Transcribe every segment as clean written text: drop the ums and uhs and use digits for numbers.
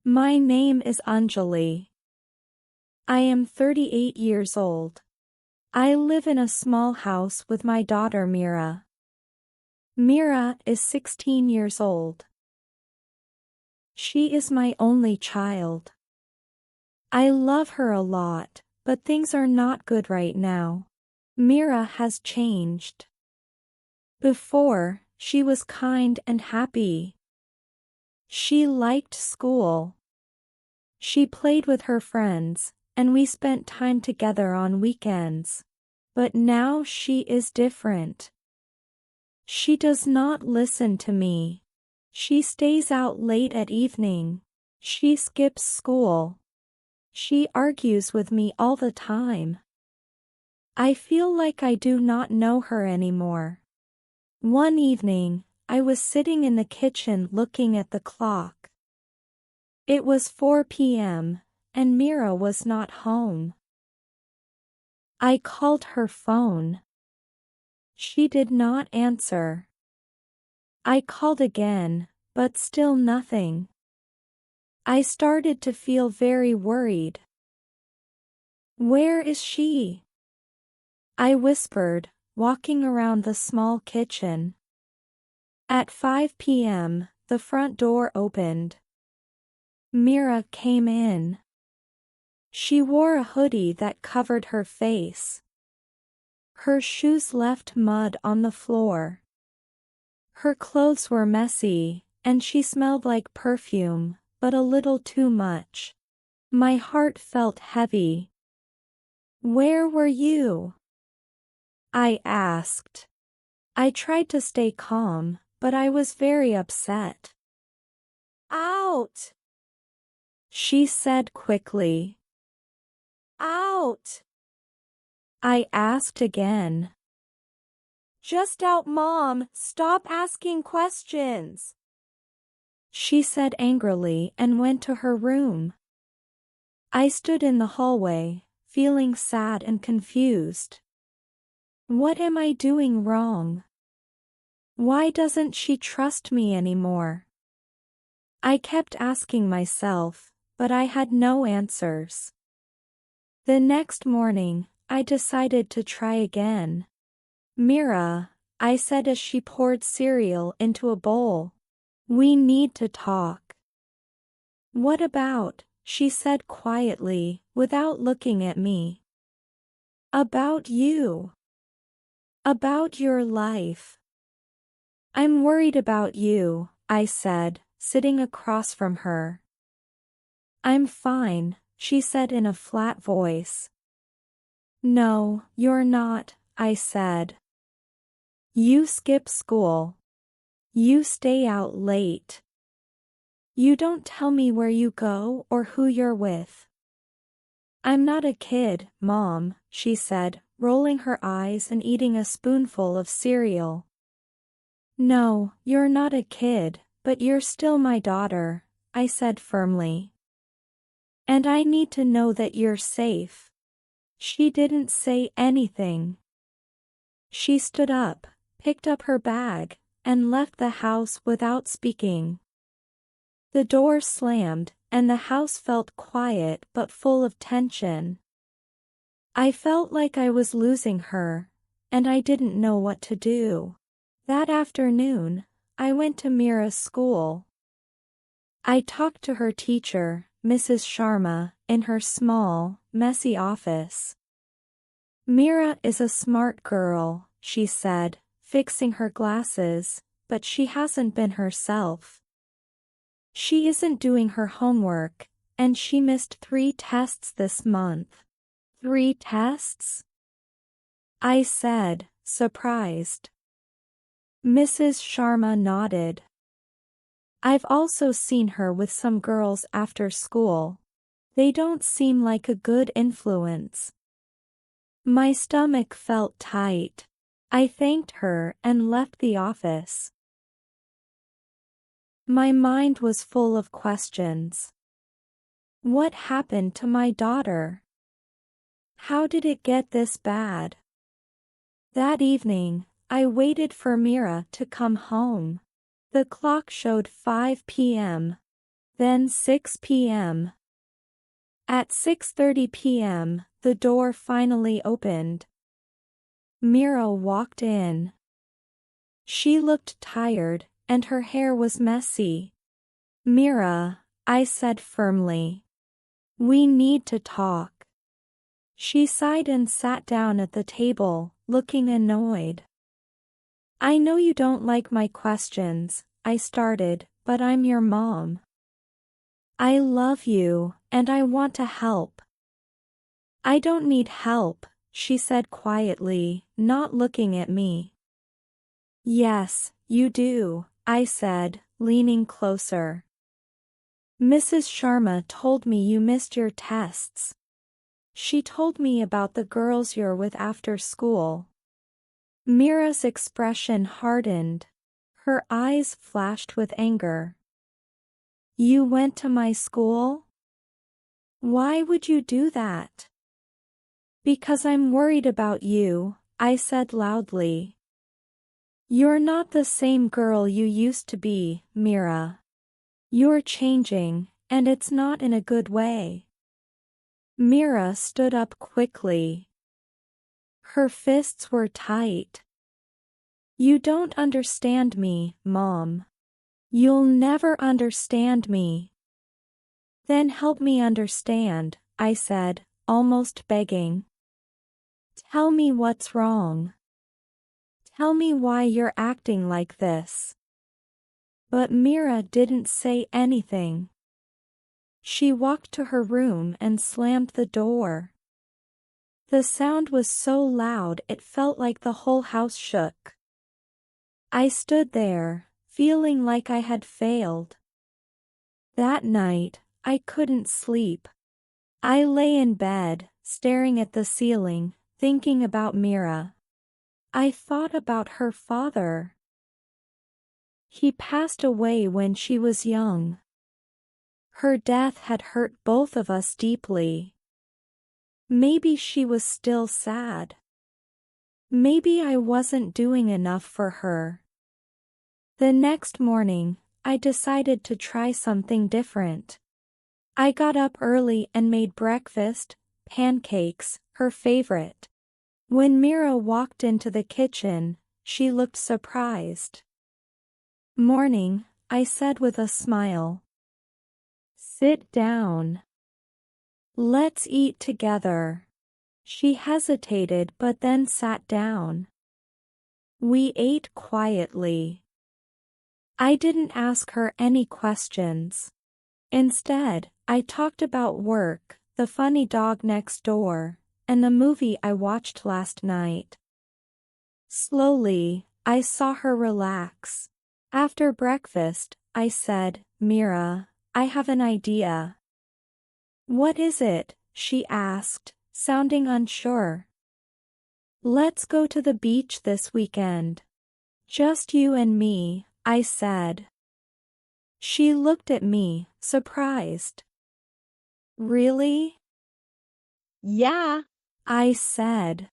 My name is Anjali. I am 38 years old. I live in a small house with my daughter Mira. Mira is 16 years old. She is my only child. I love her a lot, but things are not good right now. Mira has changed. Before, she was kind and happy. She liked school. She played with her friends, and we spent time together on weekends. But now she is different. She does not listen to me. She stays out late at evening. She skips school. She argues with me all the time. I feel like I do not know her anymore. One evening, I was sitting in the kitchen looking at the clock. It was 4 p.m., and Mira was not home. I called her phone. She did not answer. I called again, but still nothing. I started to feel very worried. Where is she? I whispered, walking around the small kitchen. At 5 p.m., the front door opened. Mira came in. She wore a hoodie that covered her face. Her shoes left mud on the floor. Her clothes were messy, and she smelled like perfume, but a little too much. My heart felt heavy. Where were you? I asked. I tried to stay calm, but I was very upset. Out! She said quickly. Out! I asked again. Just out, Mom. Stop asking questions. She said angrily and went to her room. I stood in the hallway, feeling sad and confused. What am I doing wrong? Why doesn't she trust me anymore? I kept asking myself, but I had no answers. The next morning, I decided to try again. Mira, I said as she poured cereal into a bowl. We need to talk. What about? She said quietly, without looking at me. About you. About your life. I'm worried about you, I said, sitting across from her. I'm fine, she said in a flat voice. No, you're not, I said. You skip school. You stay out late. You don't tell me where you go or who you're with. I'm not a kid, Mom, she said, rolling her eyes and eating a spoonful of cereal. No, you're not a kid, but you're still my daughter, I said firmly. And I need to know that you're safe. She didn't say anything. She stood up, picked up her bag, and left the house without speaking. The door slammed, and the house felt quiet but full of tension. I felt like I was losing her, and I didn't know what to do. That afternoon, I went to Mira's school. I talked to her teacher, Mrs. Sharma, in her small, messy office. Mira is a smart girl, she said, fixing her glasses, but she hasn't been herself. She isn't doing her homework, and she missed 3 tests this month. 3 tests? I said, surprised. Mrs. Sharma nodded. I've also seen her with some girls after school. They don't seem like a good influence. My stomach felt tight. I thanked her and left the office. My mind was full of questions. What happened to my daughter? How did it get this bad? That evening, I waited for Mira to come home. The clock showed 5 p.m. Then 6 p.m. At 6:30 p.m., the door finally opened. Mira walked in. She looked tired, and her hair was messy. "Mira," I said firmly. "We need to talk." She sighed and sat down at the table, looking annoyed. "I know you don't like my questions," I started, "but I'm your mom. I love you, and I want to help." "I don't need help," she said quietly, not looking at me. "Yes, you do," I said, leaning closer. "Mrs. Sharma told me you missed your tests. She told me about the girls you're with after school." Mira's expression hardened. Her eyes flashed with anger. "You went to my school? Why would you do that?" "Because I'm worried about you," I said loudly. "You're not the same girl you used to be, Mira. You're changing, and it's not in a good way." Mira stood up quickly. Her fists were tight. "You don't understand me, Mom. You'll never understand me." "Then help me understand," I said, almost begging. "Tell me what's wrong. Tell me why you're acting like this." But Mira didn't say anything. She walked to her room and slammed the door. The sound was so loud it felt like the whole house shook. I stood there, feeling like I had failed. That night, I couldn't sleep. I lay in bed, staring at the ceiling, thinking about Mira. I thought about her father. He passed away when she was young. Her death had hurt both of us deeply. Maybe she was still sad. Maybe I wasn't doing enough for her. The next morning, I decided to try something different. I got up early and made breakfast, pancakes, her favorite. When Mira walked into the kitchen, she looked surprised. "Morning," I said with a smile. "Sit down. Let's eat together." She hesitated but then sat down. We ate quietly. I didn't ask her any questions. Instead, I talked about work, the funny dog next door, and the movie I watched last night. Slowly, I saw her relax. After breakfast, I said, "Mira, I have an idea." "What is it?" she asked, sounding unsure. "Let's go to the beach this weekend." "Just you and me," I said. She looked at me, surprised. "Really?" Yeah, I said.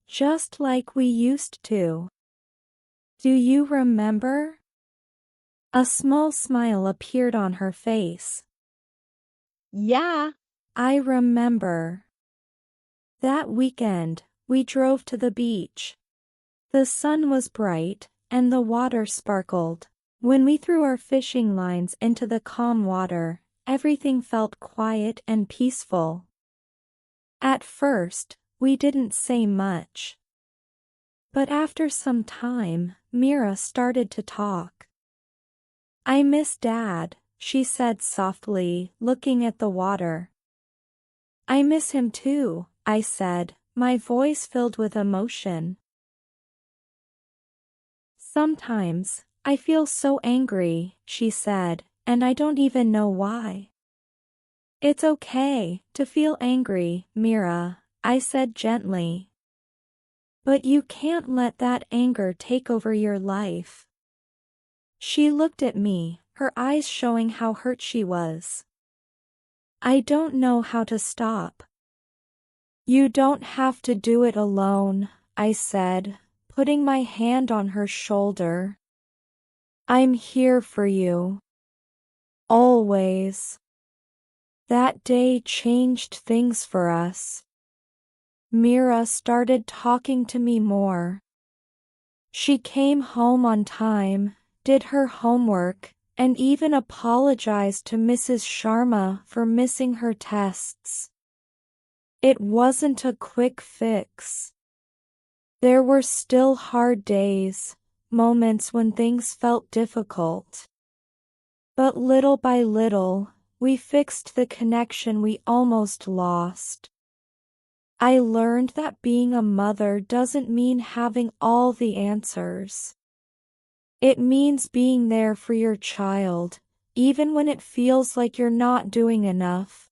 "Just like we used to. Do you remember?" A small smile appeared on her face. yeah, "I remember." That weekend, we drove to the beach. The sun was bright, and the water sparkled. When we threw our fishing lines into the calm water, everything felt quiet and peaceful. At first, we didn't say much. But after some time, Mira started to talk. "I miss Dad," she said softly, looking at the water. "I miss him too," I said, my voice filled with emotion. "Sometimes, I feel so angry," she said, "and I don't even know why." "It's okay to feel angry, Mira," I said gently. "But you can't let that anger take over your life." She looked at me, her eyes showing how hurt she was. "I don't know how to stop." "You don't have to do it alone," I said, putting my hand on her shoulder. "I'm here for you. Always. That day changed things for us. Mira started talking to me more. She came home on time, did her homework, and even apologized to Mrs. Sharma for missing her tests. It wasn't a quick fix. There were still hard days, moments when things felt difficult. But little by little, we fixed the connection we almost lost. I learned that being a mother doesn't mean having all the answers. It means being there for your child, even when it feels like you're not doing enough.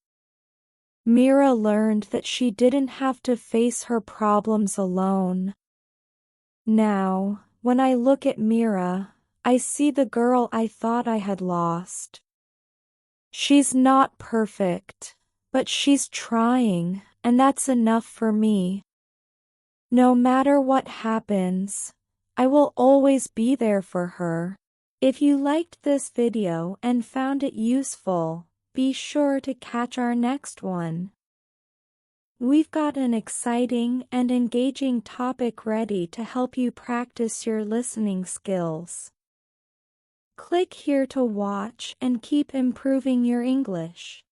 Mira learned that she didn't have to face her problems alone. Now, when I look at Mira, I see the girl I thought I had lost. She's not perfect, but she's trying, and that's enough for me. No matter what happens, I will always be there for her. If you liked this video and found it useful, be sure to catch our next one. We've got an exciting and engaging topic ready to help you practice your listening skills. Click here to watch and keep improving your English.